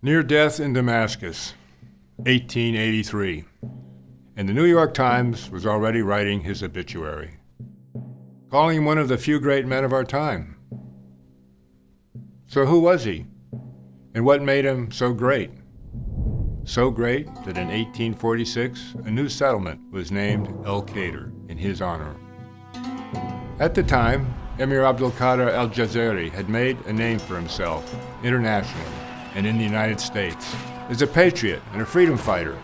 Near death in Damascus, 1883. And the New York Times was already writing his obituary, calling him one of the few great men of our time. So who was he? And what made him so great? So great that in 1846, a new settlement was named el-Kader in his honor. At the time, Emir Abdelkader Aljazari had made a name for himself internationally and in the United States as a patriot and a freedom fighter.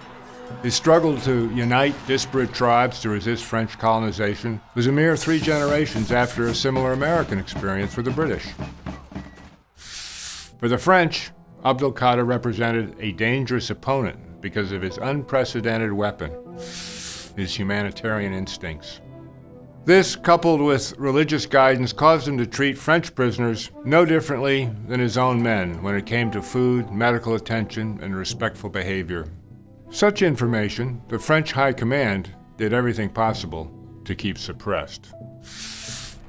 His struggle to unite disparate tribes to resist French colonization was a mere 3 generations after a similar American experience for the British. For the French, Abdelkader represented a dangerous opponent because of his unprecedented weapon, his humanitarian instincts. This, coupled with religious guidance, caused him to treat French prisoners no differently than his own men when it came to food, medical attention, and respectful behavior. Such information, the French High Command did everything possible to keep suppressed.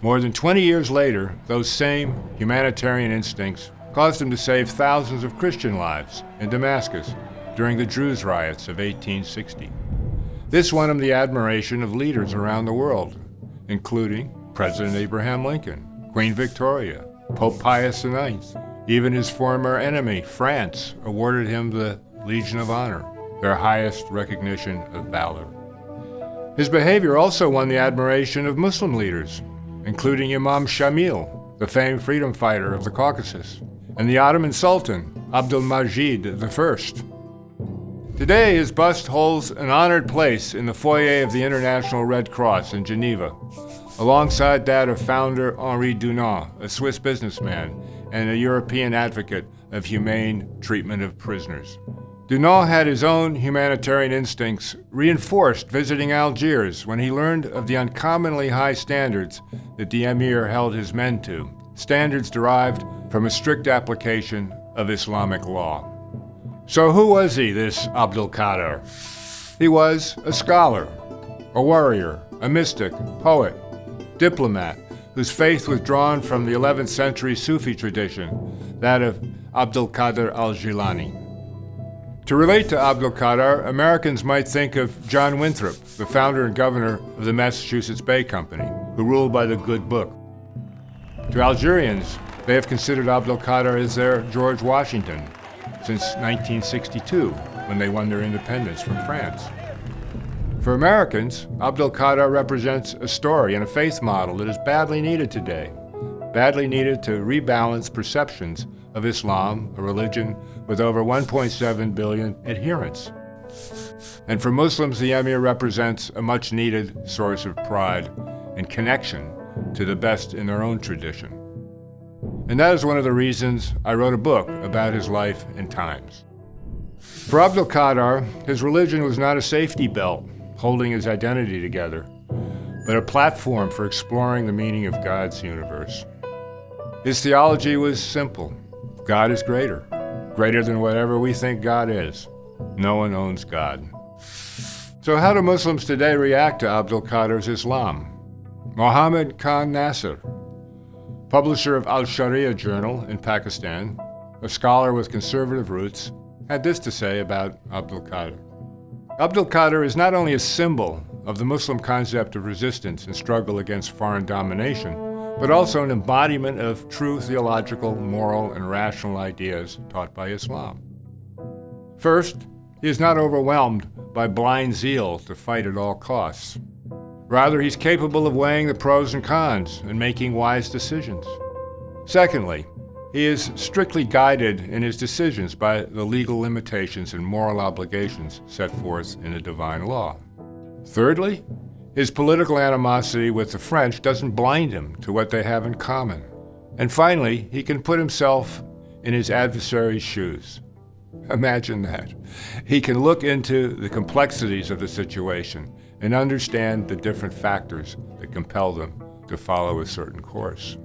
More than 20 years later, those same humanitarian instincts caused him to save thousands of Christian lives in Damascus during the Druze riots of 1860. This won him the admiration of leaders around the world, including President Abraham Lincoln, Queen Victoria, Pope Pius IX. Even his former enemy, France, awarded him the Legion of Honor, their highest recognition of valor. His behavior also won the admiration of Muslim leaders, including Imam Shamil, the famed freedom fighter of the Caucasus, and the Ottoman Sultan, Abdulmajid I. Today, his bust holds an honored place in the foyer of the International Red Cross in Geneva, alongside that of founder Henri Dunant, a Swiss businessman and a European advocate of humane treatment of prisoners. Dunant had his own humanitarian instincts reinforced visiting Algiers when he learned of the uncommonly high standards that the Emir held his men to, standards derived from a strict application of Islamic law. So who was he, this Abdelkader? He was a scholar, a warrior, a mystic, poet, diplomat, whose faith was drawn from the 11th century Sufi tradition, that of Abdul-Qadir al-Jilani. To relate to Abdelkader, Americans might think of John Winthrop, the founder and governor of the Massachusetts Bay Company, who ruled by the good book. To Algerians, they have considered Abdelkader as their George Washington since 1962, when they won their independence from France. For Americans, Abdelkader represents a story and a faith model that is badly needed today, badly needed to rebalance perceptions of Islam, a religion with over 1.7 billion adherents. And for Muslims, the Emir represents a much-needed source of pride and connection to the best in their own tradition. And that is one of the reasons I wrote a book about his life and times. For Abdelkader, his religion was not a safety belt holding his identity together, but a platform for exploring the meaning of God's universe. His theology was simple. God is greater than whatever we think God is. No one owns God. So how do Muslims today react to Abdelkader's Islam? Mohammed Khan Nasser, publisher of Al-Sharia Journal in Pakistan, a scholar with conservative roots, had this to say about Abdelkader. Abdelkader is not only a symbol of the Muslim concept of resistance and struggle against foreign domination, but also an embodiment of true theological, moral, and rational ideas taught by Islam. First, he is not overwhelmed by blind zeal to fight at all costs. Rather, he's capable of weighing the pros and cons and making wise decisions. Secondly, he is strictly guided in his decisions by the legal limitations and moral obligations set forth in the divine law. Thirdly, his political animosity with the French doesn't blind him to what they have in common. And finally, he can put himself in his adversary's shoes. Imagine that. He can look into the complexities of the situation and understand the different factors that compel them to follow a certain course.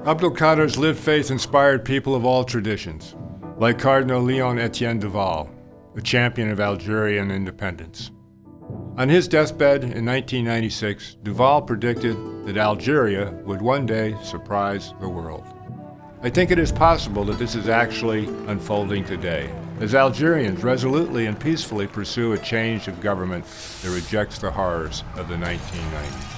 Abdelkader's lived faith inspired people of all traditions, like Cardinal Léon Etienne Duval, a champion of Algerian independence. On his deathbed in 1996, Duval predicted that Algeria would one day surprise the world. I think it is possible that this is actually unfolding today, as Algerians resolutely and peacefully pursue a change of government that rejects the horrors of the 1990s.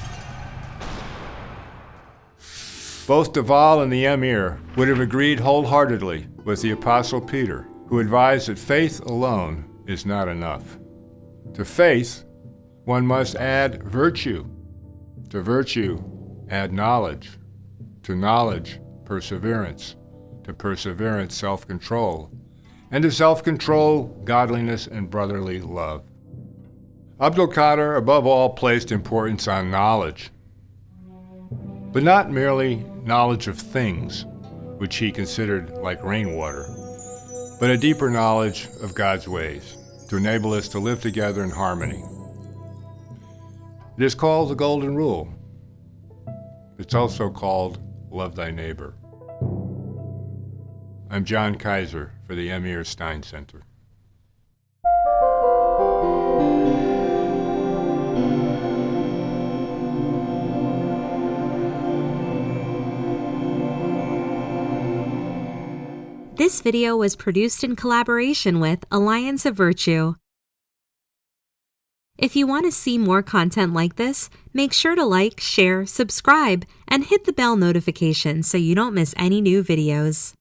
Both Deval and the Emir would have agreed wholeheartedly with the Apostle Peter, who advised that faith alone is not enough. To faith, one must add virtue. To virtue, add knowledge. To knowledge, perseverance. To perseverance, self-control. And to self-control, godliness and brotherly love. Abd-Elkader, above all, placed importance on knowledge, but not merely knowledge of things, which he considered like rainwater, but a deeper knowledge of God's ways to enable us to live together in harmony. It is called the Golden Rule. It's also called Love Thy Neighbor. I'm John Kiser for the Emir-Stein Center. This video was produced in collaboration with Alliance of Virtue. If you want to see more content like this, make sure to like, share, subscribe, and hit the bell notification so you don't miss any new videos.